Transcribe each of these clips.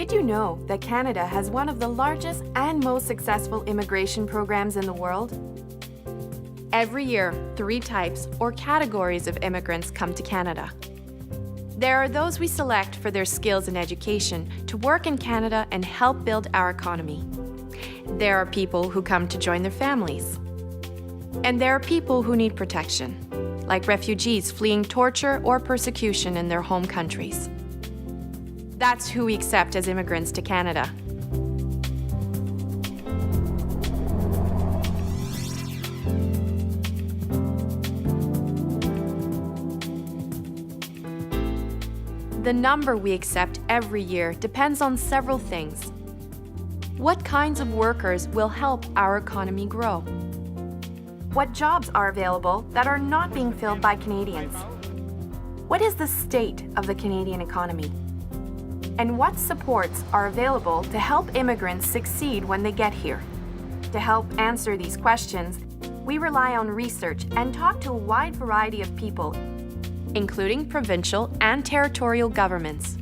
Did you know that Canada has one of the largest and most successful immigration programs in the world? Every year, 3 types or categories of immigrants come to Canada. There are those we select for their skills and education to work in Canada and help build our economy. There are people who come to join their families. And there are people who need protection, like refugees fleeing torture or persecution in their home countries. That's who we accept as immigrants to Canada. The number we accept every year depends on several things. What kinds of workers will help our economy grow? What jobs are available that are not being filled by Canadians? What is the state of the Canadian economy? And what supports are available to help immigrants succeed when they get here? To help answer these questions, we rely on research and talk to a wide variety of people, including provincial and territorial governments.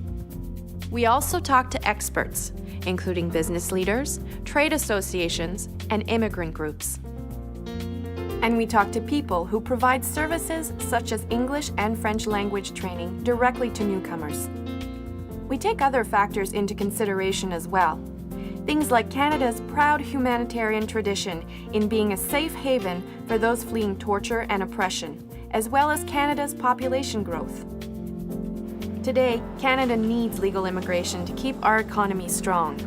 We also talk to experts, including business leaders, trade associations, and immigrant groups. And we talk to people who provide services such as English and French language training directly to newcomers. We take other factors into consideration as well. Things like Canada's proud humanitarian tradition in being a safe haven for those fleeing torture and oppression, as well as Canada's population growth. Today, Canada needs legal immigration to keep our economy strong.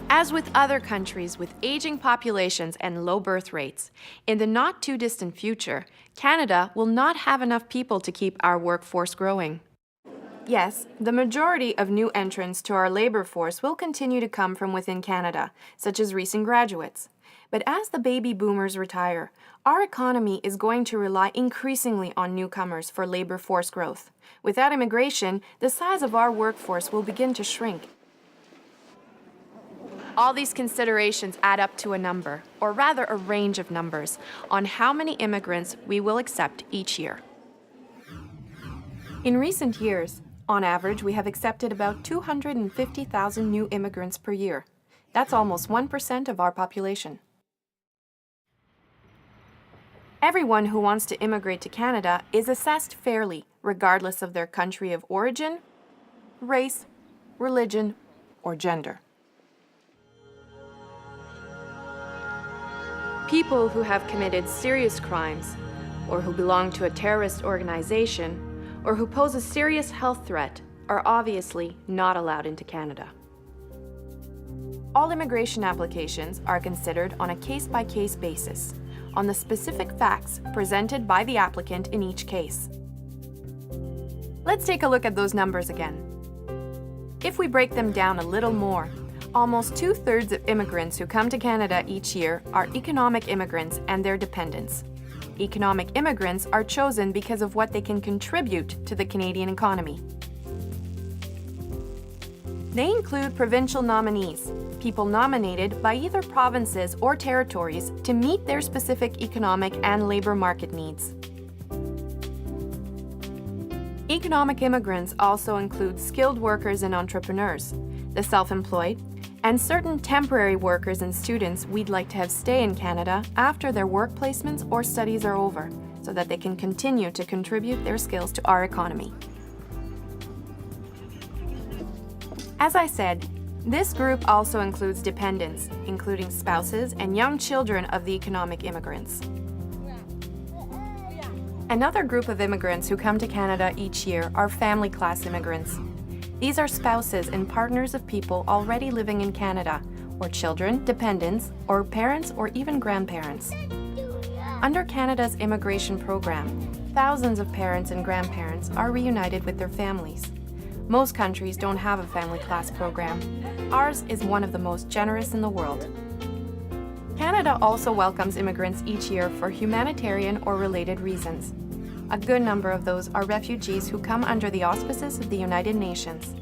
As with other countries with aging populations and low birth rates, in the not-too-distant future, Canada will not have enough people to keep our workforce growing. Yes, the majority of new entrants to our labor force will continue to come from within Canada, such as recent graduates. But as the baby boomers retire, our economy is going to rely increasingly on newcomers for labor force growth. Without immigration, the size of our workforce will begin to shrink. All these considerations add up to a number, or rather a range of numbers, on how many immigrants we will accept each year. In recent years, on average, we have accepted about 250,000 new immigrants per year. That's almost 1% of our population. Everyone who wants to immigrate to Canada is assessed fairly, regardless of their country of origin, race, religion, or gender. People who have committed serious crimes, or who belong to a terrorist organization, or who pose a serious health threat are obviously not allowed into Canada. All immigration applications are considered on a case-by-case basis, on the specific facts presented by the applicant in each case. Let's take a look at those numbers again. If we break them down a little more, almost 2/3 of immigrants who come to Canada each year are economic immigrants and their dependents. Economic immigrants are chosen because of what they can contribute to the Canadian economy. They include provincial nominees, people nominated by either provinces or territories to meet their specific economic and labor market needs. Economic immigrants also include skilled workers and entrepreneurs, the self-employed, and certain temporary workers and students we'd like to have stay in Canada after their work placements or studies are over, so that they can continue to contribute their skills to our economy. As I said, this group also includes dependents, including spouses and young children of the economic immigrants. Another group of immigrants who come to Canada each year are family class immigrants. These are spouses and partners of people already living in Canada, or children, dependents, or parents or even grandparents. Under Canada's immigration program, thousands of parents and grandparents are reunited with their families. Most countries don't have a family class program. Ours is one of the most generous in the world. Canada also welcomes immigrants each year for humanitarian or related reasons. A good number of those are refugees who come under the auspices of the United Nations.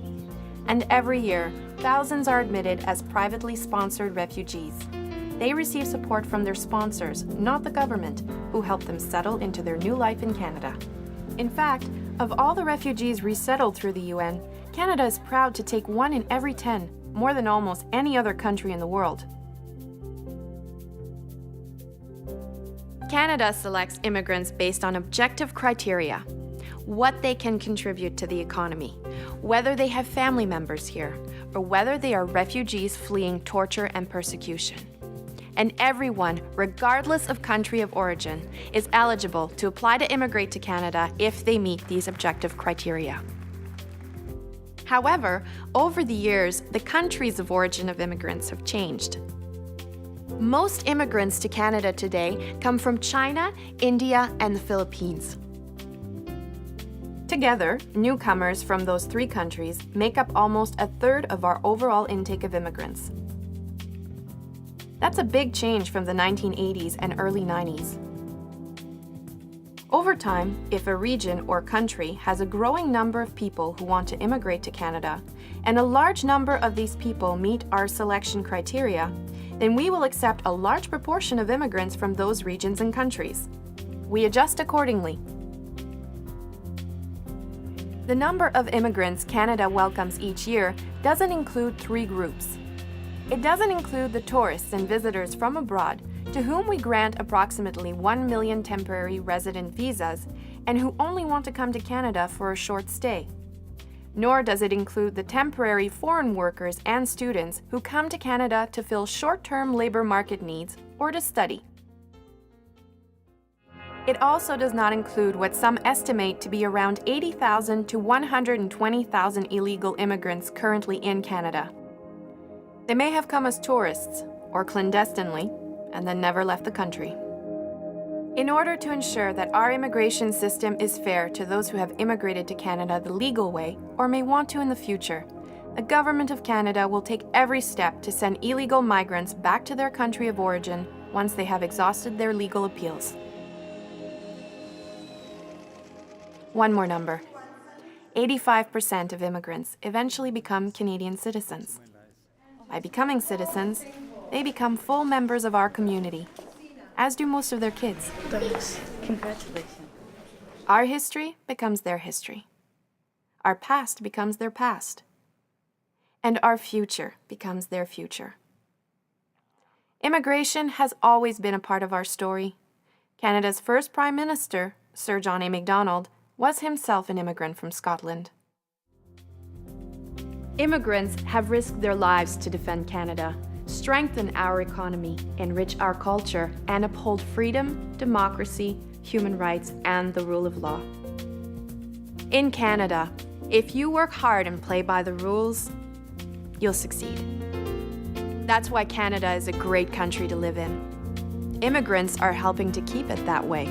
And every year, thousands are admitted as privately sponsored refugees. They receive support from their sponsors, not the government, who help them settle into their new life in Canada. In fact, Of all the refugees resettled through the UN, Canada is proud to take 1 in every 10, more than almost any other country in the world. Canada selects immigrants based on objective criteria: what they can contribute to the economy, whether they have family members here, or whether they are refugees fleeing torture and persecution. And everyone, regardless of country of origin, is eligible to apply to immigrate to Canada if they meet these objective criteria. However, over the years, the countries of origin of immigrants have changed. Most immigrants to Canada today come from China, India, and the Philippines. Together, newcomers from those 3 countries make up almost a third of our overall intake of immigrants. That's a big change from the 1980s and early 90s. Over time, if a region or country has a growing number of people who want to immigrate to Canada, and a large number of these people meet our selection criteria, then we will accept a large proportion of immigrants from those regions and countries. We adjust accordingly. The number of immigrants Canada welcomes each year doesn't include 3 groups. It doesn't include the tourists and visitors from abroad, to whom we grant approximately 1 million temporary resident visas and who only want to come to Canada for a short stay. Nor does it include the temporary foreign workers and students who come to Canada to fill short-term labor market needs or to study. It also does not include what some estimate to be around 80,000 to 120,000 illegal immigrants currently in Canada. They may have come as tourists or clandestinely and then never left the country. In order to ensure that our immigration system is fair to those who have immigrated to Canada the legal way or may want to in the future, the Government of Canada will take every step to send illegal migrants back to their country of origin once they have exhausted their legal appeals. One more number. 85% of immigrants eventually become Canadian citizens. By becoming citizens, they become full members of our community, as do most of their kids. Thanks. Congratulations. Our history becomes their history. Our past becomes their past. And our future becomes their future. Immigration has always been a part of our story. Canada's first Prime Minister, Sir John A. Macdonald, was himself an immigrant from Scotland. Immigrants have risked their lives to defend Canada, strengthen our economy, enrich our culture, and uphold freedom, democracy, human rights, and the rule of law. In Canada, if you work hard and play by the rules, you'll succeed. That's why Canada is a great country to live in. Immigrants are helping to keep it that way.